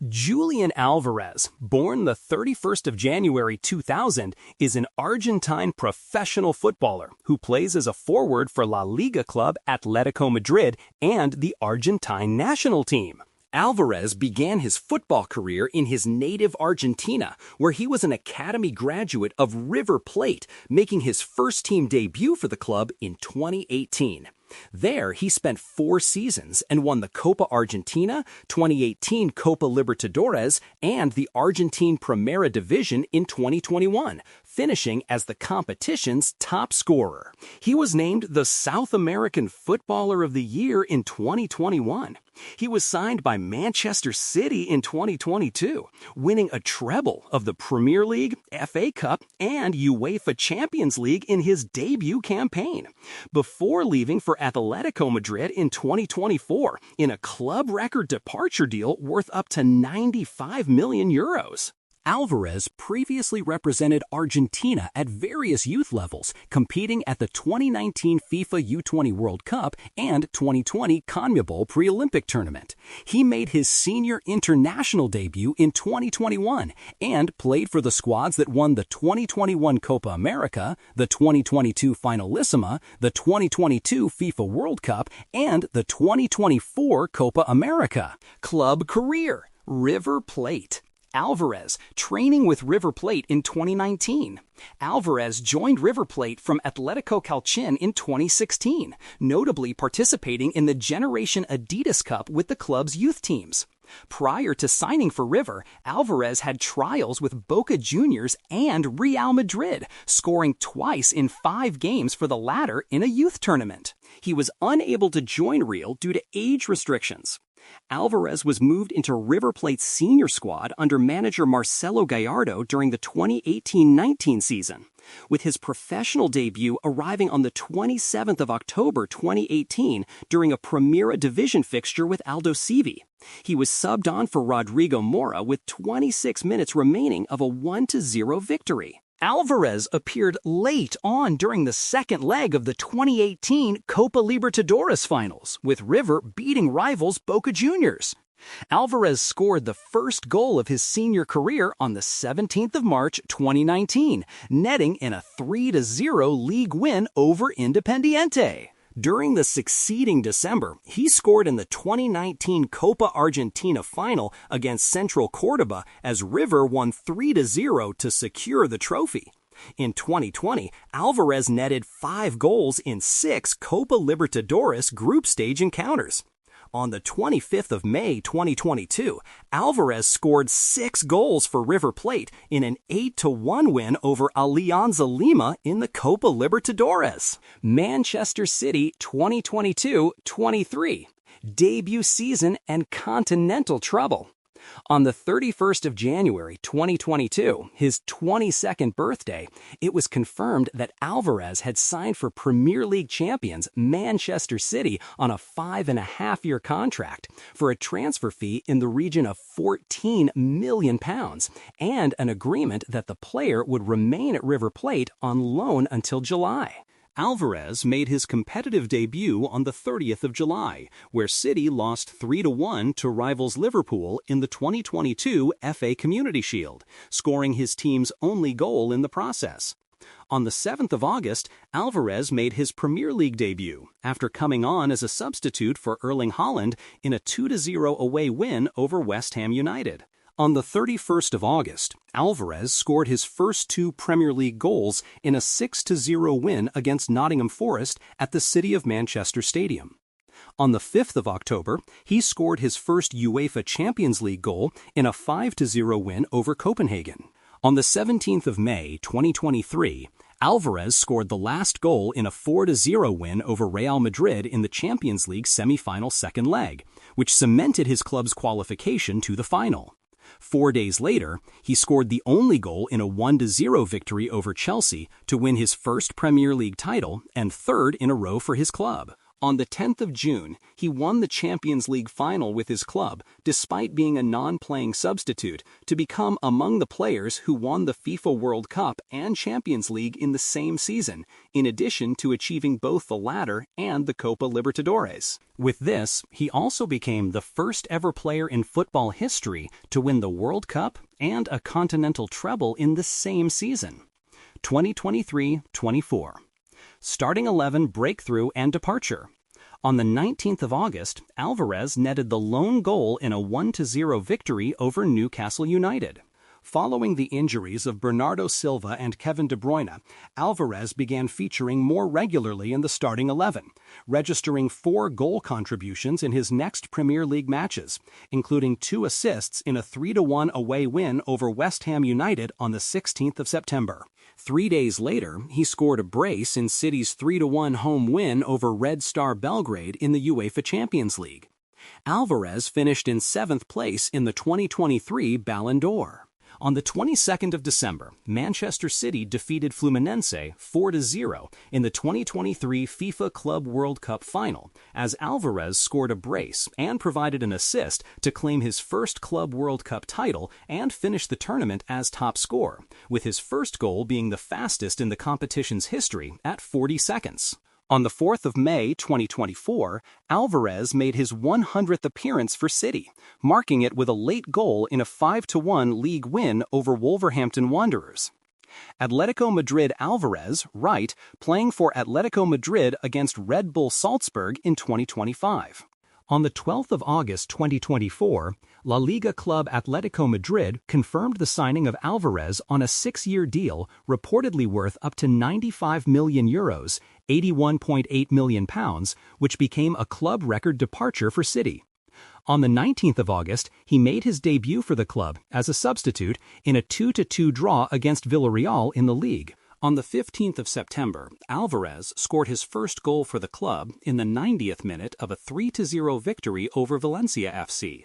Julián Alvarez, born the 31st of January 2000, is an Argentine professional footballer who plays as a forward for La Liga club Atlético Madrid and the Argentine national team. Alvarez began his football career in his native Argentina, where he was an academy graduate of River Plate, making his first-team debut for the club in 2018. There, he spent 4 seasons and won the Copa Argentina, 2018 Copa Libertadores, and the Argentine Primera Division in 2021, finishing as the competition's top scorer. He was named the South American Footballer of the Year in 2021. He was signed by Manchester City in 2022, winning a treble of the Premier League, FA Cup, and UEFA Champions League in his debut campaign, before leaving for Atlético Madrid in 2024 in a club record departure deal worth up to 95 million euros. Alvarez previously represented Argentina at various youth levels, competing at the 2019 FIFA U20 World Cup and 2020 CONMEBOL Pre-Olympic Tournament. He made his senior international debut in 2021 and played for the squads that won the 2021 Copa America, the 2022 Finalissima, the 2022 FIFA World Cup, and the 2024 Copa America. Club career: River Plate. Alvarez, training with River Plate in 2019. Alvarez joined River Plate from Atlético Calcín in 2016, notably participating in the Generation Adidas Cup with the club's youth teams. Prior to signing for River, Alvarez had trials with Boca Juniors and Real Madrid, scoring twice in 5 games for the latter in a youth tournament. He was unable to join Real due to age restrictions. Alvarez was moved into River Plate's senior squad under manager Marcelo Gallardo during the 2018-19 season, with his professional debut arriving on the 27th of October 2018 during a Primera Division fixture with Aldosivi. He was subbed on for Rodrigo Mora with 26 minutes remaining of a 1-0 victory. Alvarez appeared late on during the second leg of the 2018 Copa Libertadores finals, with River beating rivals Boca Juniors. Alvarez scored the first goal of his senior career on the 17th of March 2019, netting in a 3-0 league win over Independiente. During the succeeding December, he scored in the 2019 Copa Argentina final against Central Córdoba as River won 3-0 to secure the trophy. In 2020, Alvarez netted 5 goals in 6 Copa Libertadores group stage encounters. On the 25th of May 2022, Alvarez scored 6 goals for River Plate in an 8-1 win over Alianza Lima in the Copa Libertadores. Manchester City 2022-23, debut season and continental trouble. On the 31st of January 2022, his 22nd birthday, it was confirmed that Alvarez had signed for Premier League champions Manchester City on a 5.5-year contract for a transfer fee in the region of £14 million and an agreement that the player would remain at River Plate on loan until July. Alvarez made his competitive debut on the 30th of July, where City lost 3-1 to rivals Liverpool in the 2022 FA Community Shield, scoring his team's only goal in the process. On the 7th of August, Alvarez made his Premier League debut after coming on as a substitute for Erling Haaland in a 2-0 away win over West Ham United. On the 31st of August, Alvarez scored his first 2 Premier League goals in a 6-0 win against Nottingham Forest at the City of Manchester Stadium. On the 5th of October, he scored his first UEFA Champions League goal in a 5-0 win over Copenhagen. On the 17th of May 2023, Alvarez scored the last goal in a 4-0 win over Real Madrid in the Champions League semi-final second leg, which cemented his club's qualification to the final. 4 days later, he scored the only goal in a 1-0 victory over Chelsea to win his first Premier League title and 3rd in a row for his club. On the 10th of June, he won the Champions League final with his club, despite being a non-playing substitute, to become among the players who won the FIFA World Cup and Champions League in the same season, in addition to achieving both the latter and the Copa Libertadores. With this, he also became the first ever player in football history to win the World Cup and a continental treble in the same season. 2023-24. Starting 11 breakthrough and departure. On the 19th of August, Alvarez netted the lone goal in a 1-0 victory over Newcastle United. Following the injuries of Bernardo Silva and Kevin De Bruyne, Alvarez began featuring more regularly in the starting 11, registering 4 goal contributions in his next Premier League matches, including 2 assists in a 3-1 away win over West Ham United on the 16th of September. 3 days later, he scored a brace in City's 3-1 home win over Red Star Belgrade in the UEFA Champions League. Alvarez finished in 7th place in the 2023 Ballon d'Or. On the 22nd of December, Manchester City defeated Fluminense 4-0 in the 2023 FIFA Club World Cup final, as Alvarez scored a brace and provided an assist to claim his first Club World Cup title and finish the tournament as top scorer, with his first goal being the fastest in the competition's history at 40 seconds. On the 4th of May 2024, Alvarez made his 100th appearance for City, marking it with a late goal in a 5-1 league win over Wolverhampton Wanderers. Atletico Madrid Alvarez, right, playing for Atletico Madrid against Red Bull Salzburg in 2025. On the 12th of August 2024, La Liga club Atlético Madrid confirmed the signing of Alvarez on a 6-year deal reportedly worth up to €95 million, £81.8 million, which became a club record departure for City. On the 19th of August, he made his debut for the club as a substitute in a 2-2 draw against Villarreal in the league. On the 15th of September, Alvarez scored his first goal for the club in the 90th minute of a 3-0 victory over Valencia FC.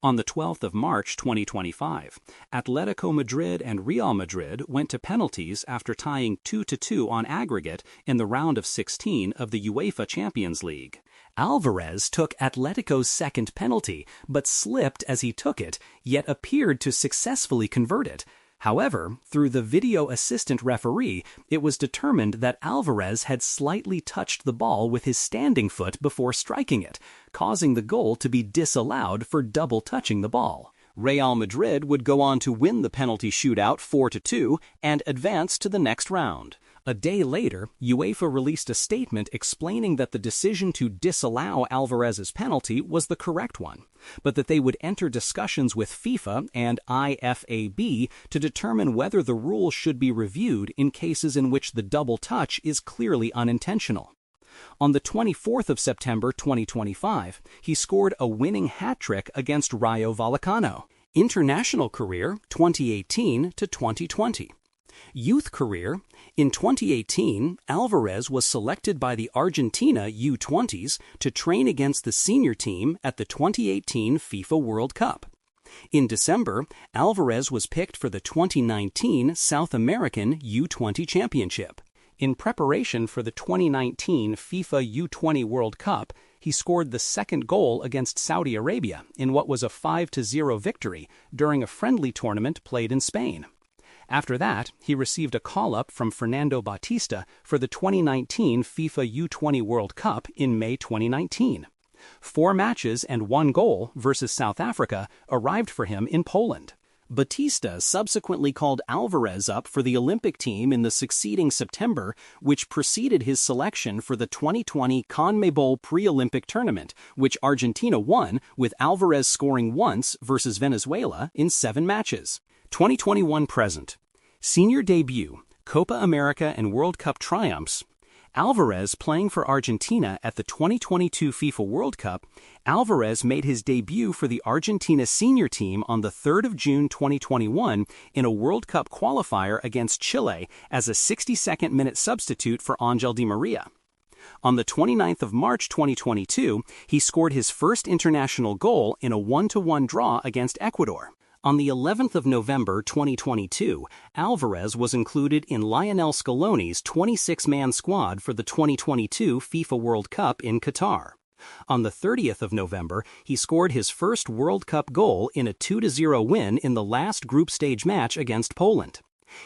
On the 12th of March 2025, Atletico Madrid and Real Madrid went to penalties after tying 2-2 on aggregate in the round of 16 of the UEFA Champions League. Alvarez took Atletico's second penalty, but slipped as he took it, yet appeared to successfully convert it. However, through the video assistant referee, it was determined that Alvarez had slightly touched the ball with his standing foot before striking it, causing the goal to be disallowed for double touching the ball. Real Madrid would go on to win the penalty shootout 4-2 and advance to the next round. A day later, UEFA released a statement explaining that the decision to disallow Alvarez's penalty was the correct one, but that they would enter discussions with FIFA and IFAB to determine whether the rule should be reviewed in cases in which the double touch is clearly unintentional. On the 24th of September 2025, he scored a winning hat-trick against Rayo Vallecano. International career 2018 to 2020. Youth career. In 2018, Alvarez was selected by the Argentina U20s to train against the senior team at the 2018 FIFA World Cup. In December, Alvarez was picked for the 2019 South American U20 Championship. In preparation for the 2019 FIFA U20 World Cup, he scored the second goal against Saudi Arabia in what was a 5-0 victory during a friendly tournament played in Spain. After that, he received a call-up from Fernando Batista for the 2019 FIFA U20 World Cup in May 2019. 4 matches and 1 goal versus South Africa arrived for him in Poland. Batista subsequently called Alvarez up for the Olympic team in the succeeding September, which preceded his selection for the 2020 CONMEBOL pre-Olympic tournament, which Argentina won, with Alvarez scoring once versus Venezuela in 7 matches. 2021 present. Senior debut, Copa America and World Cup triumphs. Alvarez playing for Argentina at the 2022 FIFA World Cup. Alvarez made his debut for the Argentina senior team on the 3rd of June 2021 in a World Cup qualifier against Chile as a 62nd minute substitute for Angel Di Maria. On the 29th of March 2022, he scored his first international goal in a 1-1 draw against Ecuador. On the 11th of November 2022, Alvarez was included in Lionel Scaloni's 26-man squad for the 2022 FIFA World Cup in Qatar. On the 30th of November, he scored his first World Cup goal in a 2-0 win in the last group stage match against Poland.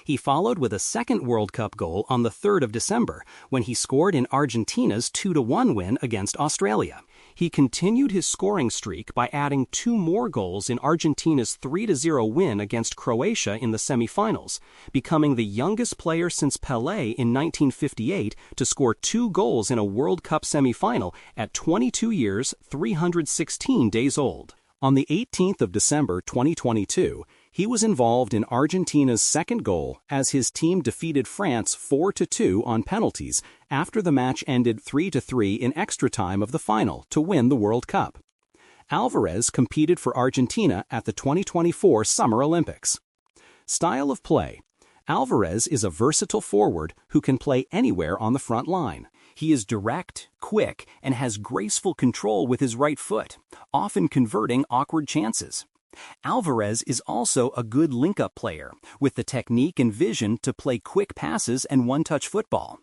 He followed with a second World Cup goal on the 3rd of December, when he scored in Argentina's 2-1 win against Australia. He continued his scoring streak by adding 2 more goals in Argentina's 3-0 win against Croatia in the semifinals, becoming the youngest player since Pelé in 1958 to score 2 goals in a World Cup semifinal at 22 years, 316 days old. On the 18th of December 2022, he was involved in Argentina's second goal as his team defeated France 4-2 on penalties after the match ended 3-3 in extra time of the final to win the World Cup. Alvarez competed for Argentina at the 2024 Summer Olympics. Style of play: Alvarez is a versatile forward who can play anywhere on the front line. He is direct, quick, and has graceful control with his right foot, often converting awkward chances. Alvarez is also a good link-up player, with the technique and vision to play quick passes and one-touch football.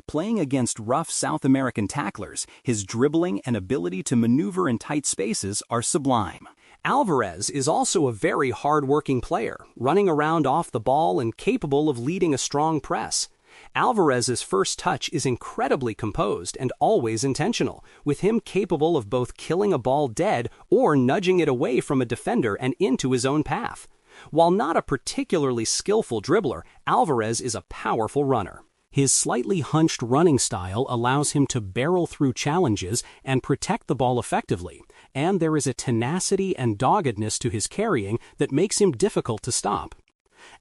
Playing against rough South American tacklers, his dribbling and ability to maneuver in tight spaces are sublime. Alvarez is also a very hard-working player, running around off the ball and capable of leading a strong press. Alvarez's first touch is incredibly composed and always intentional, with him capable of both killing a ball dead or nudging it away from a defender and into his own path. While not a particularly skillful dribbler, Alvarez is a powerful runner. His slightly hunched running style allows him to barrel through challenges and protect the ball effectively, and there is a tenacity and doggedness to his carrying that makes him difficult to stop.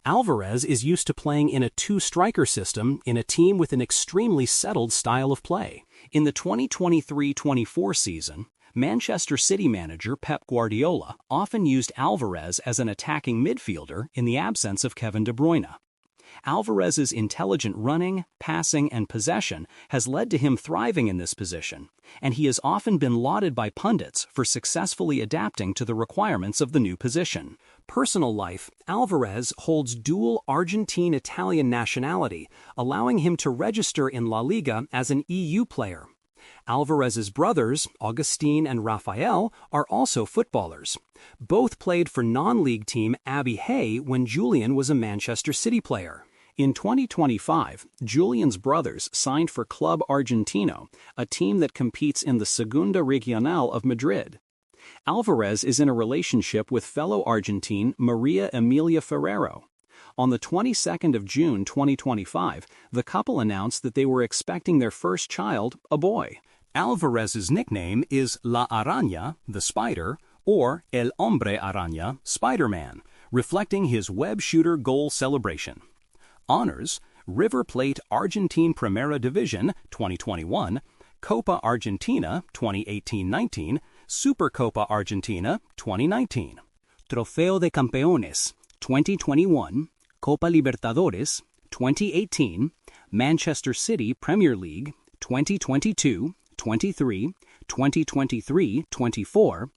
Alvarez is used to playing in a 2-striker system in a team with an extremely settled style of play. In the 2023-24 season, Manchester City manager Pep Guardiola often used Alvarez as an attacking midfielder in the absence of Kevin De Bruyne. Alvarez's intelligent running, passing, and possession has led to him thriving in this position, and he has often been lauded by pundits for successfully adapting to the requirements of the new position. Personal life: Alvarez holds dual Argentine-Italian nationality, allowing him to register in La Liga as an EU player. Alvarez's brothers, Augustin and Rafael, are also footballers. Both played for non-league team Abbey Hay when Julián was a Manchester City player. In 2025, Julián's brothers signed for Club Argentino, a team that competes in the Segunda Regional of Madrid. Alvarez is in a relationship with fellow Argentine Maria Emilia Ferrero. On the 22nd of June 2025, the couple announced that they were expecting their first child, a boy. Alvarez's nickname is La Araña, the Spider, or El Hombre Araña, Spider-Man, reflecting his web shooter goal celebration. Honors: River Plate Argentine Primera División 2021, Copa Argentina 2018-19, Supercopa Argentina 2019. Trofeo de Campeones 2021, Copa Libertadores 2018, Manchester City Premier League 2022-23, 2023-24,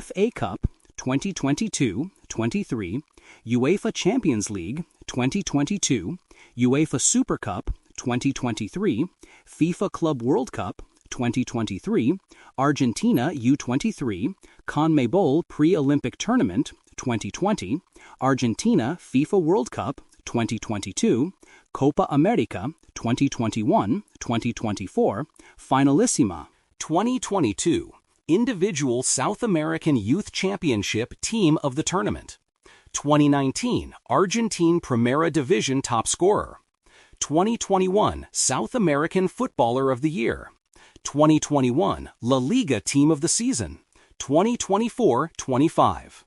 FA Cup 2022-23, UEFA Champions League 2022, UEFA Super Cup 2023, FIFA Club World Cup 2023, Argentina U23, CONMEBOL Pre-Olympic Tournament 2020, Argentina FIFA World Cup 2022, Copa America 2021-2024, Finalissima 2022, Individual South American Youth Championship Team of the Tournament, 2019 Argentine Primera Division Top Scorer, 2021 South American Footballer of the Year, 2021 La Liga Team of the Season, 2024-25.